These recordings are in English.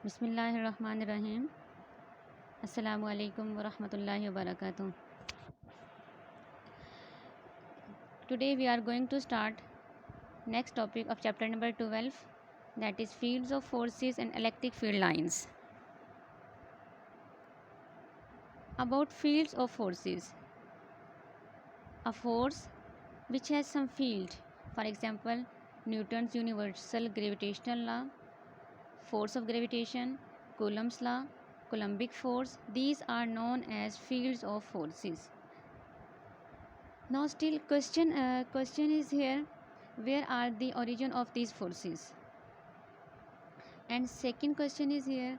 बिस्मिल्लाहिर्रहमानिर्रहीम। अस्सलामु अलैकुम वरहमतुल्लाहि वबरकातुह। Today we are going to start next topic of chapter number 12, that is fields of forces and electric field lines. About fields of forces. A force which has some field, for example Newton's universal gravitational law, force of gravitation, Coulomb's law, Coulombic force, these are known as fields of forces. Now still question is here, where are the origin of these forces? And second question is here,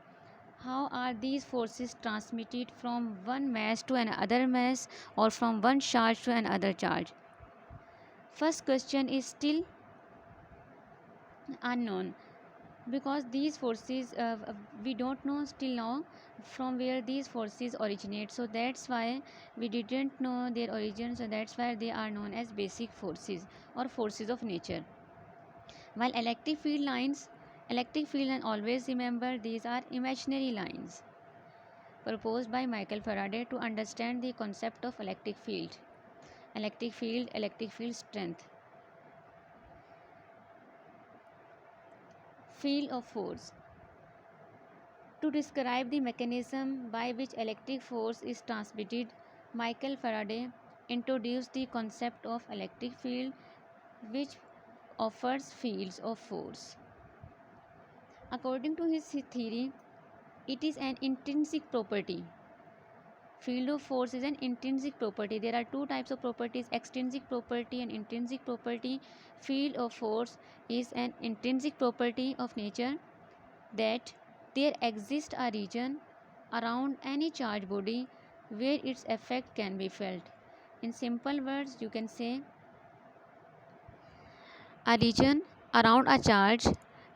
how are these forces transmitted from one mass to another mass or from one charge to another charge? First question is still unknown, because these forces we don't know still now from where these forces originate, so that's why we didn't know their origin, so that's why they are known as basic forces or forces of nature. While electric field lines, always remember, these are imaginary lines proposed by Michael Faraday to understand the concept of electric field, electric field strength. Field of force. To describe the mechanism by which electric force is transmitted, Michael Faraday introduced the concept of electric field, which offers fields of force. According to his theory, it is an intrinsic property. Field of force is an intrinsic property. There are two types of properties, extrinsic property and intrinsic property. Field of force is an intrinsic property of nature, that there exists a region around any charged body where its effect can be felt. In simple words, you can say a region around a charge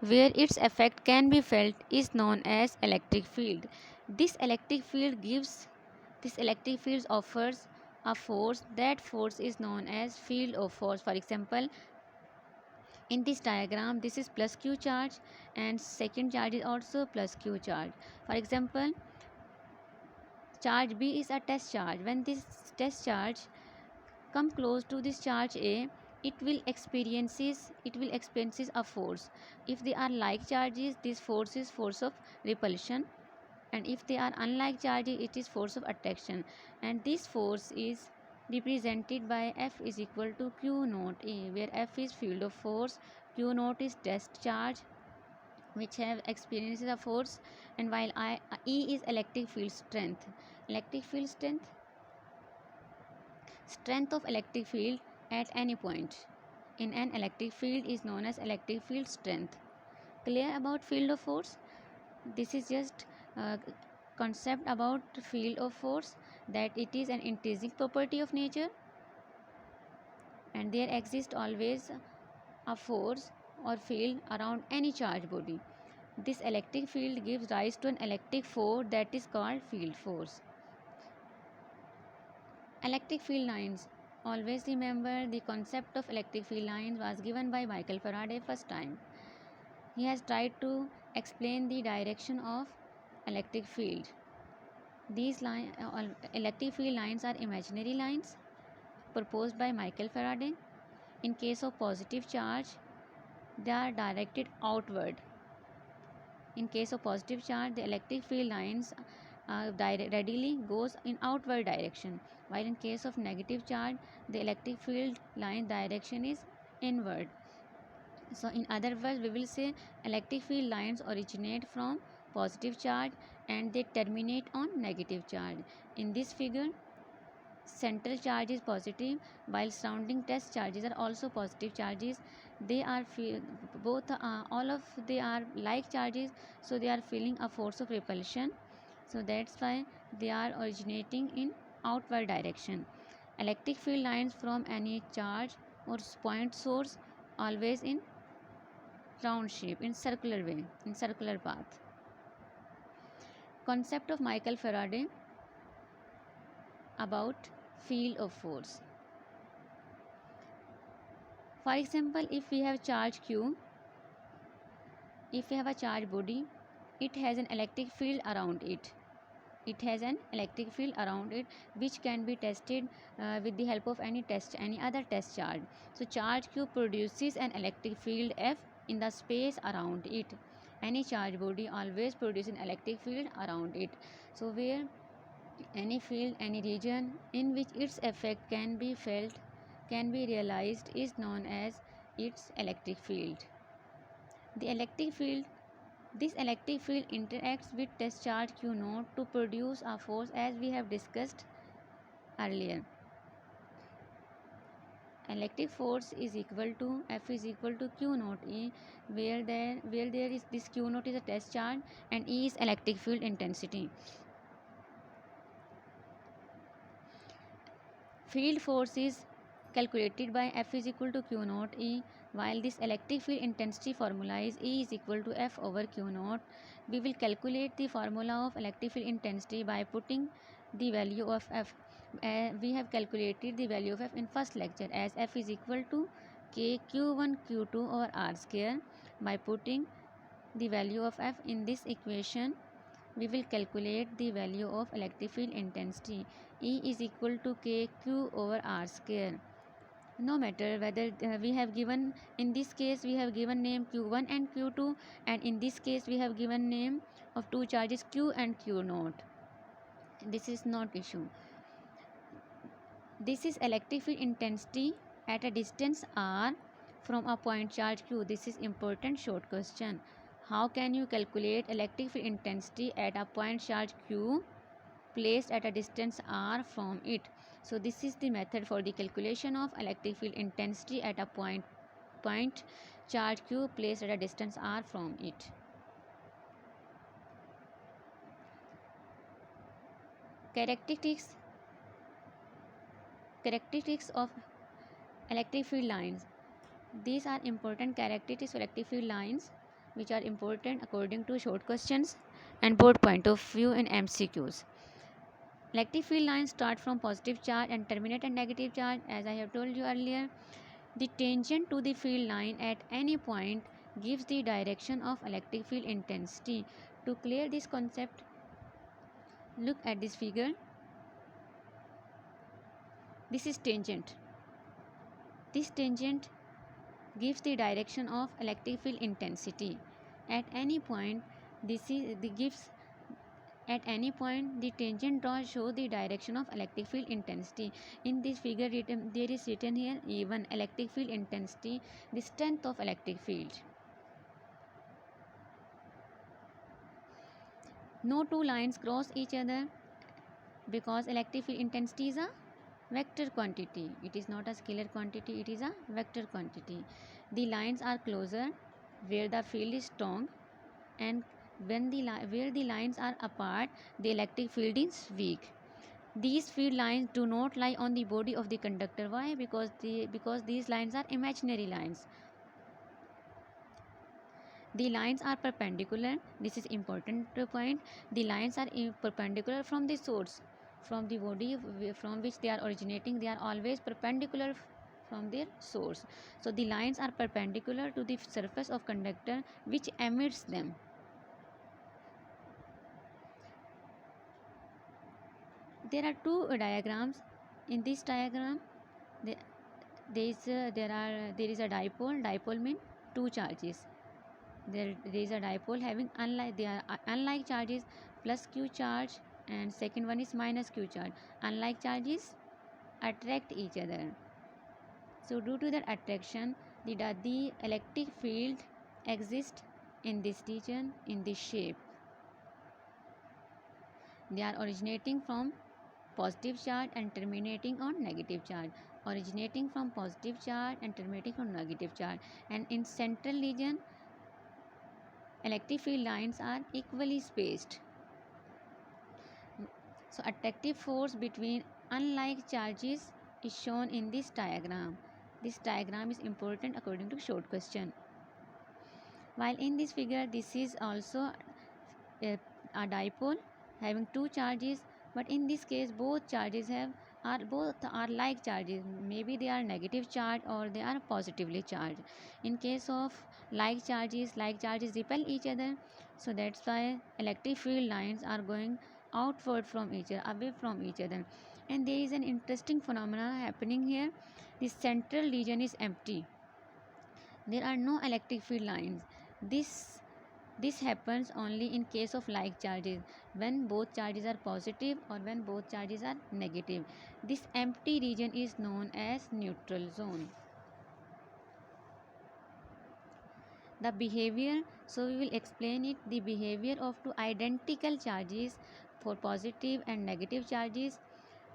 where its effect can be felt is known as electric field. This electric field offers a force. That force is known as field of force. For example, in this diagram, this is plus q charge and second charge is also plus q charge. For example, charge B is a test charge. When this test charge come close to this charge A, it will experiences a force. If they are like charges, this force is force of repulsion, and if they are unlike charges, it is force of attraction, and this force is represented by F is equal to Q naught A, where F is field of force, Q naught is test charge which have experiences a force, and while E is electric field strength. Electric field strength of electric field at any point in an electric field is known as electric field strength. Clear about field of force? This is just concept about field of force, that it is an intrinsic property of nature and there exists always a force or field around any charged body. This electric field gives rise to an electric force that is called field force. Electric field lines. Always remember, the concept of electric field lines was given by Michael Faraday first time. He has tried to explain the direction of electric field. These electric field lines are imaginary lines proposed by Michael Faraday. In case of positive charge, they are directed outward. In case of positive charge, the electric field lines readily goes in outward direction, while in case of negative charge, the electric field line direction is inward. So in other words, we will say electric field lines originate from positive charge and they terminate on negative charge. In this figure, central charge is positive while surrounding test charges are also positive charges. They are both all of they are like charges, so they are feeling a force of repulsion, so that's why they are originating in outward direction. Electric field lines from any charge or point source always in round shape, in circular way, in circular path. Concept of Michael Faraday about field of force. For example, if we have charge q, if we have a charge body it has an electric field around it. It has an electric field around it which can be tested with the help of any other test charge. So charge q produces an electric field F in the space around it. Any charge body always produces an electric field around it. So where any field, any region in which its effect can be felt, can be realized, is known as its electric field. The electric field This electric field interacts with test charge q naught to produce a force, as we have discussed earlier. Electric force is equal to F is equal to q naught E, where there is this q naught is a test charge and E is electric field intensity. Field force is calculated by F is equal to q naught E. While this electric field intensity formula is E is equal to F over q naught, we will calculate the formula of electric field intensity by putting the value of F. We have calculated the value of F in first lecture, as F is equal to k q1 q2 over r square. By putting the value of F in this equation, we will calculate the value of electric field intensity. E is equal to kq over r square. No matter whether we have given, in this case we have given name q1 and q2, and in this case we have given name of two charges q and q naught. This is not issue. This is electric field intensity at a distance r from a point charge q. This is important short question. How can you calculate electric field intensity at a point charge q placed at a distance r from it? So this is the method for the calculation of electric field intensity at a point charge q placed at a distance r from it. Characteristics of electric field lines. These are important characteristics of electric field lines which are important according to short questions and board point of view in MCQs. Electric field lines start from positive charge and terminate at negative charge. As I have told you earlier, the tangent to the field line at any point gives the direction of electric field intensity. To clear this concept, look at this figure. This is tangent. This tangent gives the direction of electric field intensity. At any point, at any point the tangent draws show the direction of electric field intensity. In this figure there is written here E1, electric field intensity, the strength of electric field. No two lines cross each other because electric field intensity is a vector quantity. It is not a scalar quantity, it is a vector quantity. The lines are closer where the field is strong, and where the lines are apart, the electric field is weak. These field lines do not lie on the body of the conductor. Why? Because these lines are imaginary lines. The lines are perpendicular. This is important point. The lines are perpendicular from the source, from the body from which they are originating. They are always perpendicular from their source. So the lines are perpendicular to the surface of conductor which emits them. There are two diagrams. In this diagram, there is a dipole. Dipole means two charges. There is a dipole having unlike charges, plus q charge, and second one is minus q charge. Unlike charges attract each other. So due to that attraction, the electric field exists in this region, in this shape. They are originating from positive charge and terminating on negative charge. Originating from positive charge and terminating on negative charge. And in central region, electric field lines are equally spaced. So attractive force between unlike charges is shown in this diagram. This diagram is important according to short question. While in this figure, this is also a dipole having two charges, but in this case both charges are like charges. Maybe they are negative charge or they are positively charged. In case of like charges repel each other, So that's why electric field lines are going outward from each other, away from each other. And there is an interesting phenomena happening here. The central region is empty. There are no electric field lines. This happens only in case of like charges, when both charges are positive or when both charges are negative. This empty region is known as neutral zone. The behavior, so we will explain it, the behavior of two identical charges for positive and negative charges.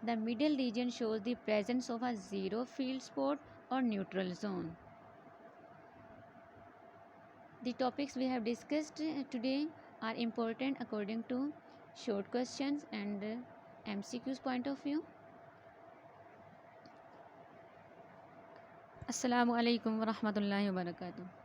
The middle region shows the presence of a zero field spot or neutral zone. The topics we have discussed today are important according to short questions and MCQs point of view. Assalamu alaikum wa rahmatullahi wa barakatuh.